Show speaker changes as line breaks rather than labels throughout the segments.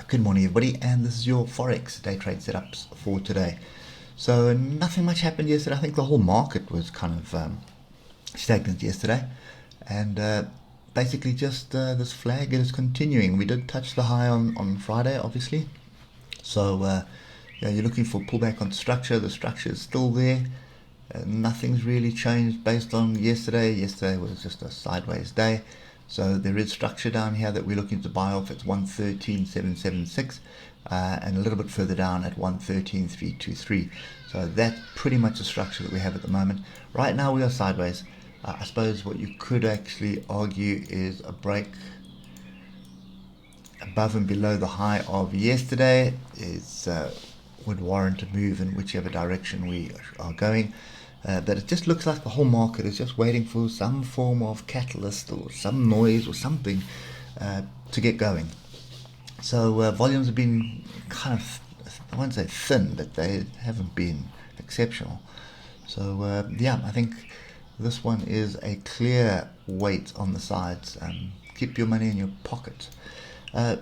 Good morning everybody, and this is your Forex day trade setups for today. So nothing much happened yesterday. I think the whole market was kind of stagnant yesterday, and basically just this flag is continuing. We did touch the high on Friday, obviously. So yeah, you're looking for pullback on structure. The structure is still there. Nothing's really changed based on yesterday. Yesterday was just a sideways day. So there is structure down here that we're looking to buy off. It's 113.776 and a little bit further down at 113.323. So that's pretty much the structure that we have at the moment. Right now we are sideways. I suppose what you could actually argue is a break above and below the high of yesterday would warrant a move in whichever direction we are going. But it just looks like the whole market is just waiting for some form of catalyst or some noise or something to get going. So volumes have been kind of, I won't say thin, but they haven't been exceptional. So yeah, I think this one is a clear wait on the sides. Keep your money in your pocket.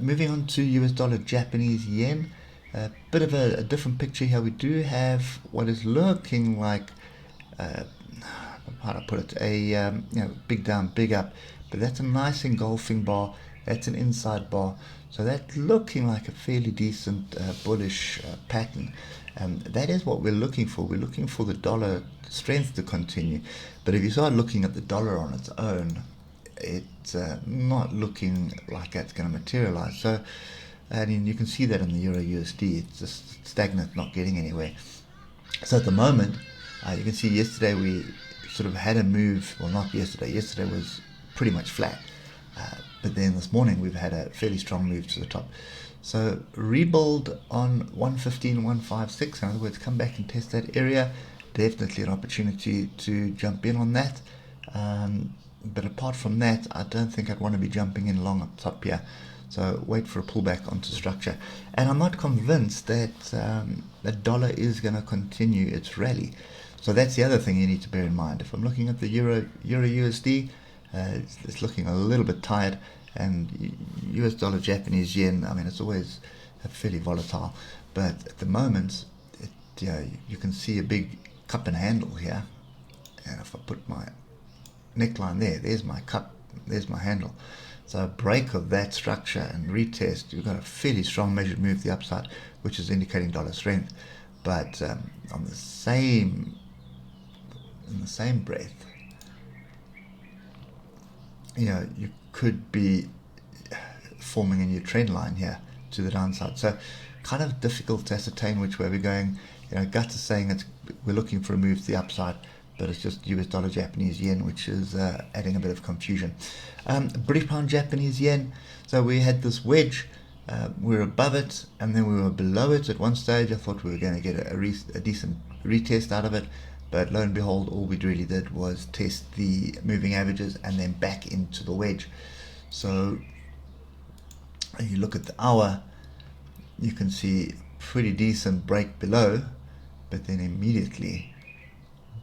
Moving on to US dollar Japanese yen. A bit of a different picture here. We do have what is looking like how to put it, a big down, big up, but that's a nice engulfing bar. That's an inside bar, so that's looking like a fairly decent bullish pattern. That is what we're looking for. We're looking for the dollar strength to continue, but if you start looking at the dollar on its own, it's not looking like that's going to materialize. So and you can see that in the Euro USD, it's just stagnant, not getting anywhere. So at the moment, you can see yesterday we sort of had a move. Well, not yesterday. Yesterday was pretty much flat. But then this morning we've had a fairly strong move to the top. So rebuild on 115.156. In other words, come back and test that area. Definitely an opportunity to jump in on that. But apart from that, I don't think I'd want to be jumping in long up top here. So wait for a pullback onto structure. And I'm not convinced that the dollar is going to continue its rally. So that's the other thing you need to bear in mind. If I'm looking at the Euro USD, it's looking a little bit tired, and US dollar Japanese yen, I mean, it's always fairly volatile. But at the moment, you can see a big cup and handle here. And if I put my neckline there, there's my cup, there's my handle. So a break of that structure and retest, you've got a fairly strong measured move to the upside, which is indicating dollar strength. But in the same breath, you could be forming a new trend line here to the downside. So kind of difficult to ascertain which way we're going. Gut is saying we're looking for a move to the upside, but it's just US dollar Japanese yen, which is adding a bit of confusion. British pound Japanese yen. So we had this wedge. We were above it, and then we were below it at one stage. I thought we were going to get a decent retest out of it, but lo and behold, all we really did was test the moving averages and then back into the wedge. So if you look at the hour, you can see pretty decent break below, but then immediately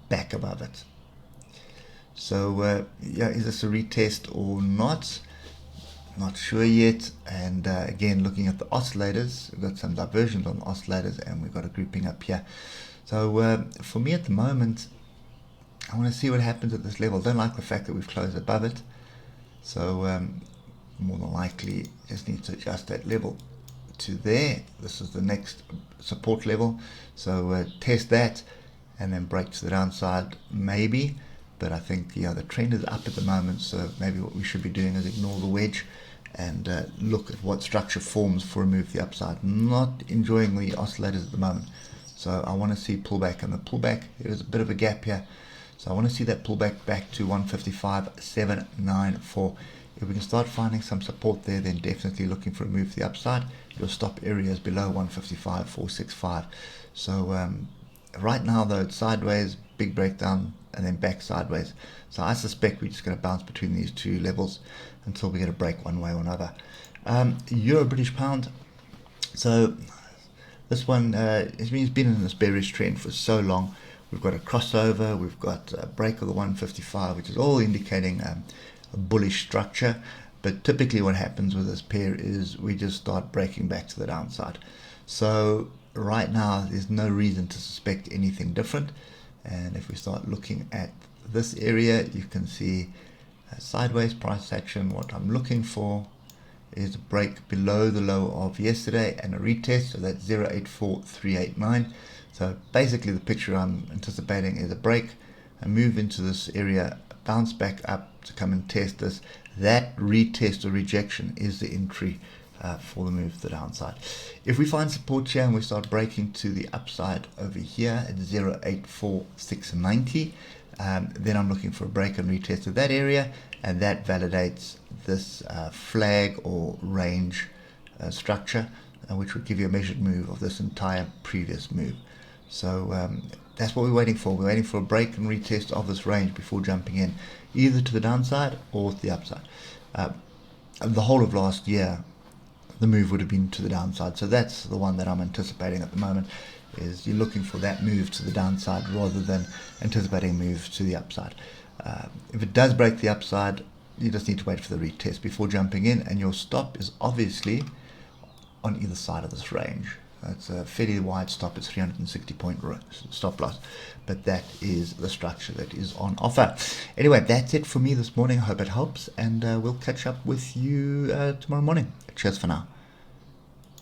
back above it. So yeah, is this a retest or not? Not sure yet. And again, looking at the oscillators, we've got some diversions on the oscillators, and we've got a grouping up here. So for me at the moment, I want to see what happens at this level. Don't like the fact that we've closed above it. So more than likely just need to adjust that level to there. This is the next support level. So test that and then break to the downside maybe. But I think the trend is up at the moment, so maybe what we should be doing is ignore the wedge and look at what structure forms for a move to the upside. Not enjoying the oscillators at the moment. So I want to see pullback, and the pullback, there is a bit of a gap here. So I want to see that pullback back to 155.794. If we can start finding some support there, then definitely looking for a move to the upside. Your stop area is below 155.465. So right now though, it's sideways, big breakdown, and then back sideways. So I suspect we're just going to bounce between these two levels until we get a break one way or another. Euro British pound. So this one has been in this bearish trend for so long. We've got a crossover, we've got a break of the 155, which is all indicating a bullish structure. But typically what happens with this pair is we just start breaking back to the downside. So right now there's no reason to suspect anything different. And if we start looking at this area, you can see sideways price action. What I'm looking for is a break below the low of yesterday and a retest, so that's 0.84389. So basically the picture I'm anticipating is a break, a move into this area, bounce back up to come and test this. That retest or rejection is the entry for the move to the downside. If we find support here and we start breaking to the upside over here at 0.84690, then I'm looking for a break and retest of that area, and that validates this flag or range structure, which would give you a measured move of this entire previous move. So that's what we're waiting for. We're waiting for a break and retest of this range before jumping in, either to the downside or to the upside. The whole of last year, the move would have been to the downside. So that's the one that I'm anticipating at the moment, is you're looking for that move to the downside rather than anticipating a move to the upside. If it does break the upside, you just need to wait for the retest before jumping in, and your stop is obviously on either side of this range. It's a fairly wide stop. It's 360 point stop loss, but that is the structure that is on offer. Anyway, that's it for me this morning. I hope it helps, and we'll catch up with you tomorrow morning. Cheers for now.